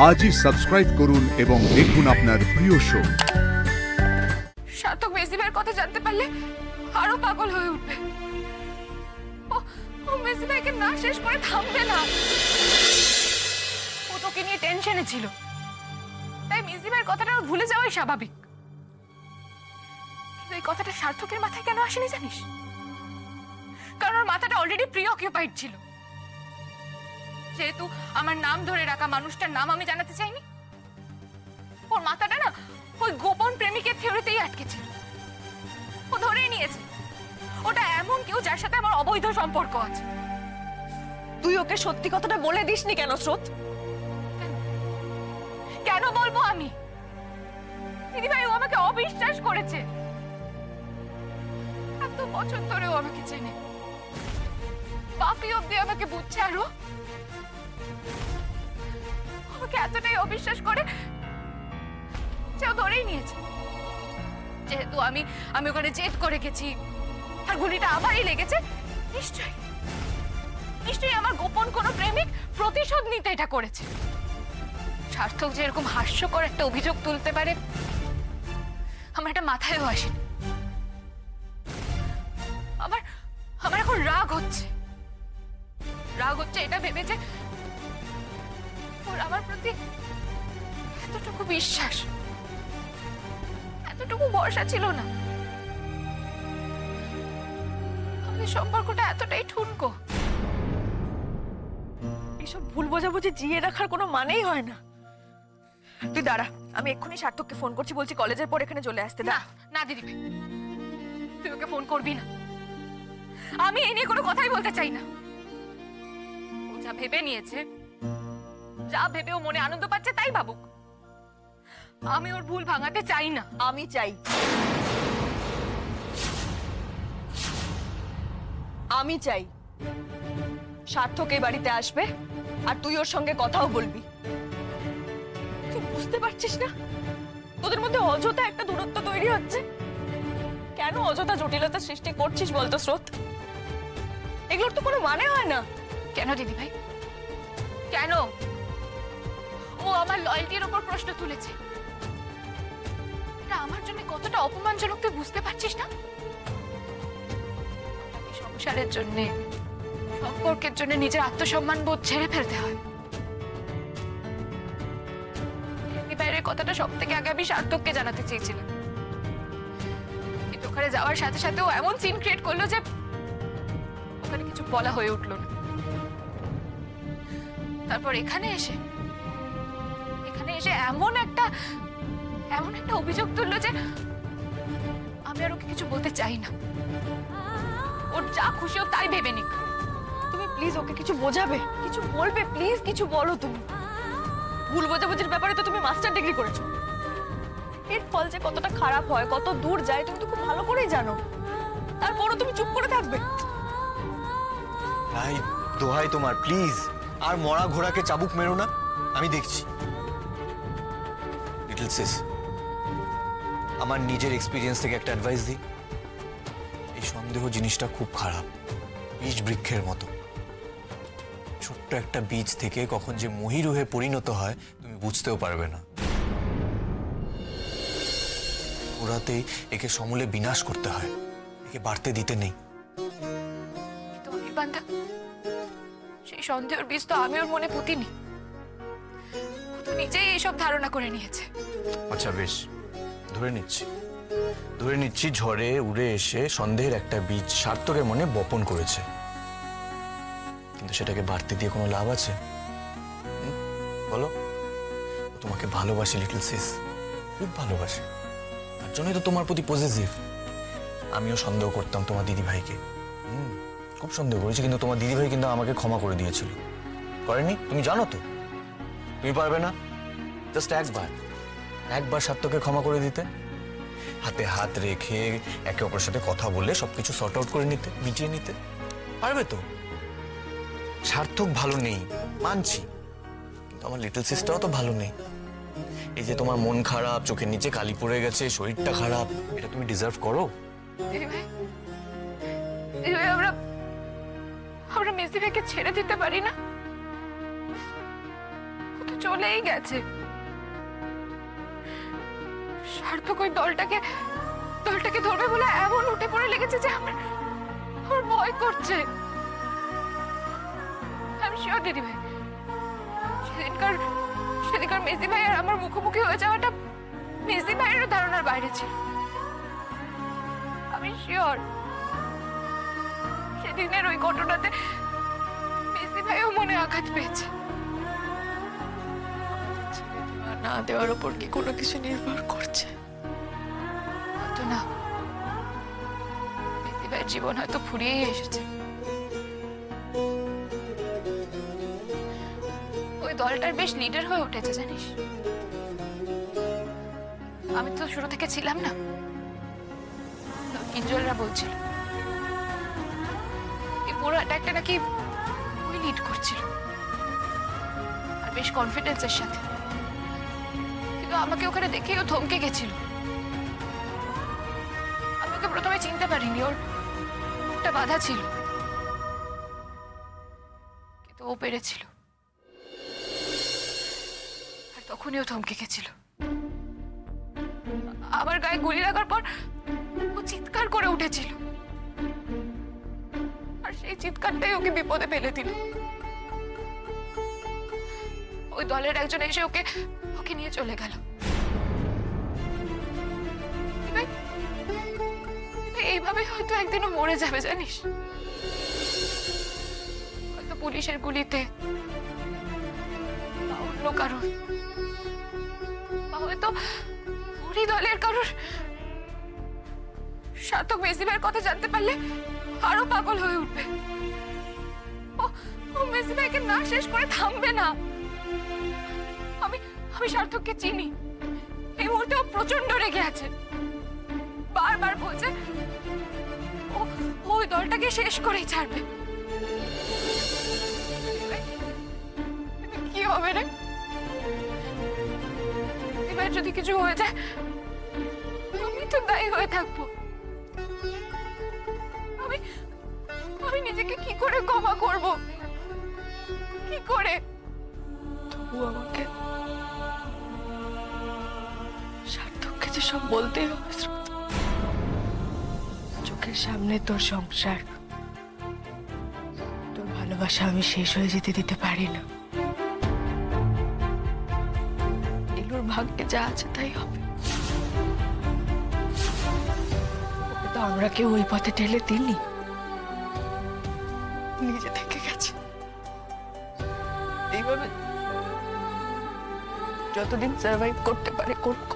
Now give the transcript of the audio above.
আজই সাবস্ক্রাইব করুন এবং দেখুন আপনার প্রিয় শো। সার্থক মেসি ভাইয়ের কথা জানতে পারলে আরো পাগল হয়ে উঠবে। ও মেসি ভাইকে না শেষ করে থামবে না। ও তোকে নিয়ে টেনশনে ছিল, তাই মেসি ভাইয়ের কথাটা ভুলে যাওয়াই স্বাভাবিক। এই কথাটা সার্থকের মাথায় কেন আসেনি জানিস? কারণ ওর মাথাটা অলরেডি প্রিঅকুপাইড ছিল। যেহেতু আমার নাম ধরে রাখা মানুষটার নাম আমি জানাতে চাইনি, ওর মাথাটা না ওই গোপন প্রেমিকের থিওরিতেই আটকে ছিল। ও ধরেই নিয়েছে ওটা এমন কেউ যার সাথে আমার অবৈধ সম্পর্ক আছে। তুই ওকে সত্যি কথাটা বলে দিসনি কেন স্রোত? কেন বলবো আমি? দিদি ভাই ও আমাকে অবিশ্বাস করেছে। এত বছর ধরে ও আমাকে চেনে, বাপি অব্দি আমাকে বুঝছে, আরো আমাকে এতটাই অবিশ্বাস করে যে ও ধরেই নিয়েছে যেহেতু আমি ওখানে জেদ করে গেছি আর গুলিটা আমারই লেগেছে, নিশ্চয়ই আমার গোপন কোনো প্রেমিক প্রতিশোধ নিতে এটা করেছে। সার্থক যে এরকম হাস্যকর একটা অভিযোগ তুলতে পারে আমার এটা মাথায়ও আসেনি। আমার এখন রাগ হচ্ছে এটা ভেবে যে ওর আমার প্রতি এতটুকু বিশ্বাস, এতটুকু ভরসা ছিল না। আমাদের সম্পর্কটা এতটাই ঠুনকো। এসব ভুল বোঝাবুঝি জিয়ে রাখার কোনো মানেই হয় না। তুই দাঁড়া, আমি এক্ষুনি সার্থককে ফোন করছি, বলছি কলেজের পর এখানে চলে আসতে। না না দিদি ভাই, তুই ওকে ফোন করবি না। আমি এই নিয়ে কোনো কথাই বলতে চাই না। ও যা ভেবে নিয়েছে, যা ভেবে ও মনে আনন্দ পাচ্ছে তাই ভাবুক। আমি ওর ভুল ভাঙাতে চাই না। আমি চাই সার্থক এই বাড়িতে আসবে আর তুই ওর সঙ্গে কথাও বলবি। তুই বুঝতে পারছিস না তোদের মধ্যে অযথা একটা দূরত্ব তৈরি হচ্ছে? কেন অযথা জটিলতা সৃষ্টি করছিস বলতো স্রোত? এগুলোর তো কোনো মানে হয় না। কেন দিদি ভাই, কেন? ও আমার লয়্যালটির উপর প্রশ্ন তুলেছে। এটা আমার জন্য কতটা অপমানজনক তুই বুঝতে পারছিস না? সংসারের জন্য, সম্পর্কের জন্য নিজের আত্মসম্মান বোধ ছেড়ে ফেলতে হয়। বাইরের কথাটা সব থেকে আগে আমি সার্থককে জানাতে চেয়েছিলাম, কিন্তু ওখানে যাওয়ার সাথে সাথে ও এমন সিন ক্রিয়েট করলো যে ওখানে কিছু বলা হয়ে উঠলো না। তারপর এখানে এসে এমন একটা অভিযোগ তুললো যে আমি আর ওকে কিছু বলতে চাই না। ওর যা খুশি ও তাই ভেবে নিক। তুমি প্লিজ ওকে কিছু বোঝাবে, কিছু বলবে, প্লিজ কিছু বলো। তুমি ভুল বোঝাবুঝির ব্যাপারে তো তুমি মাস্টার ডিগ্রি করেছো। এর ফল যে কতটা খারাপ হয়, কত দূর যায় তুমি তো খুব ভালো করেই জানো। তারপরও তুমি চুপ করে থাকবে? ভাই দোহাই তোমার, প্লিজ আর মরা ঘোড়াকে চাবুক মেরো না। আমি দেখছি। লিটল সিস, আমার নিজের এক্সপিরিয়েন্স থেকে একটা অ্যাডভাইস দিই। এই সন্দেহ জিনিসটা খুব খারাপ, বীজ বৃক্ষের মতো। ছোট্ট একটা বীজ থেকে কখন যে মহিরুহে পরিণত হয় তুমি বুঝতেও পারবে না। ওরাতেই একে সমূলে বিনাশ করতে হয়, একে বাড়তে দিতে নেই। সেই সন্দেহের বীজ তো আমি ওর মনে পুঁতিনি, ও তো নিজেই এইসব ধারণা করে নিয়েছে। আচ্ছা বেশ, ধরে নিচ্ছি ঝড়ে উড়ে এসে সন্দেহের একটা বীজ সার্থকের মনে বপন করেছে, কিন্তু সেটাকে বাড়তে দিয়ে কোনো লাভ আছে? বলো। ও তোমাকে ভালোবাসে লিটল সিস, খুব ভালোবাসে, তার জন্যই তো তোমার প্রতি পজিটিভ। আমিও সন্দেহ করতাম তোমার দিদি ভাইকে, খুব সন্দেহ করেছি, কিন্তু তোমার দিদি ভাই কিন্তু আমাকে ক্ষমা করে দিয়েছিল। করেনি? তুমি জানো তো। তুমি পারবে না জাস্ট একবার সার্থককে ক্ষমা করে দিতে, হাতে হাত রেখে একে অপরের সাথে কথা বলে সবকিছু সর্ট আউট করে নিতে, মিটিয়ে নিতে পারবে তো? সার্থক ভালো নেই মানছি, কিন্তু আমার লিটল সিস্টারও তো ভালো নেই। এই যে তোমার মন খারাপ, চোখের নিচে কালি পড়ে গেছে, শরীরটা খারাপ, এটা তুমি ডিজার্ভ করো? আমরা মেসি ভাইকে ছেড়ে দিতে পারি না? ও তো চলেই গেছে। সার্থক ওই দলটাকে ধরবে বলে এমন উঠে পড়ে লেগেছে যে আমার ভয় করছে। আমি শিওর দিদি ভাই, সেদিনকার মেজদি ভাই আর আমার মুখোমুখি হয়ে যাওয়াটা মেজদি ভাইয়েরও ধারণার বাইরে ছিল। আমি শিওর সেদিনের ওই ঘটনাতে মেজদি ভাইও মনে আঘাত পেয়েছে। না দেওয়ার উপর কি কোনো কিছু নির্ভর করছে? হয়তো না, মেজদি ভাইয়ের জীবন হয়তো ফুরিয়েই এসেছে। ওই দলটার বেশ লিডার হয়ে উঠেছে জানিস। আমি তো শুরু থেকে ছিলাম না, কিঞ্জলরা বলছিল এই পুরো অ্যাটাকটা নাকি ওই লিড করছিল, আর বেশ কনফিডেন্সের সাথে। কিন্তু আমাকে ওখানে দেখেই ও থমকে গেছিল। আমি ওকে প্রথমে চিনতে পারিনি, ওর মুখটা বাঁধা ছিল, কিন্তু ও পেরেছিল। আর তখনই ও থমকে গেছিল। আমার গায়ে গুলি লাগার পর ও চিৎকার করে উঠেছিল, আর সেই চিৎকারটাই ওকে বিপদে ফেলে দিল। ওই দলের একজন এসে ওকে নিয়ে চলে গেল। এইভাবে হয়তো একদিনও মরে যাবে জানিস, হয়তো পুলিশের গুলিতে বা অন্য কারোর, বা হয়তো ওরই দলের কারোর। সার্থক মেজদি ভাইয়ের কথা জানতে পারলে আরো পাগল হয়ে উঠবে। ও মেজদি ভাইকে না শেষ করে থামবে না। আমি সার্থককে চিনি, এই মুহূর্তে ও প্রচন্ড রেগে আছে। বারবার বলছে ওই দলটাকে শেষ করেই ছাড়বে। কি হবে রে? এবার যদি কিছু হয়ে যায় আমি তো দায়ী হয়ে থাকবো। আমি নিজেকে কি করে ক্ষমা করব? কি করে? তবু আমাকে সার্থককে যে সব বলতেই হবে। চোখের সামনে তোর সংসার, তোর ভালোবাসা আমি শেষ হয়ে যেতে দিতে পারি না। এলুর ভাগ্যে যা আছে তাই হবে। ওকে তো আমরা কেউ ওই পথে ঠেলে দিইনি, নিজে থেকে গেছে। এইভাবে যতদিন সার্ভাইভ করতে পারে করুক।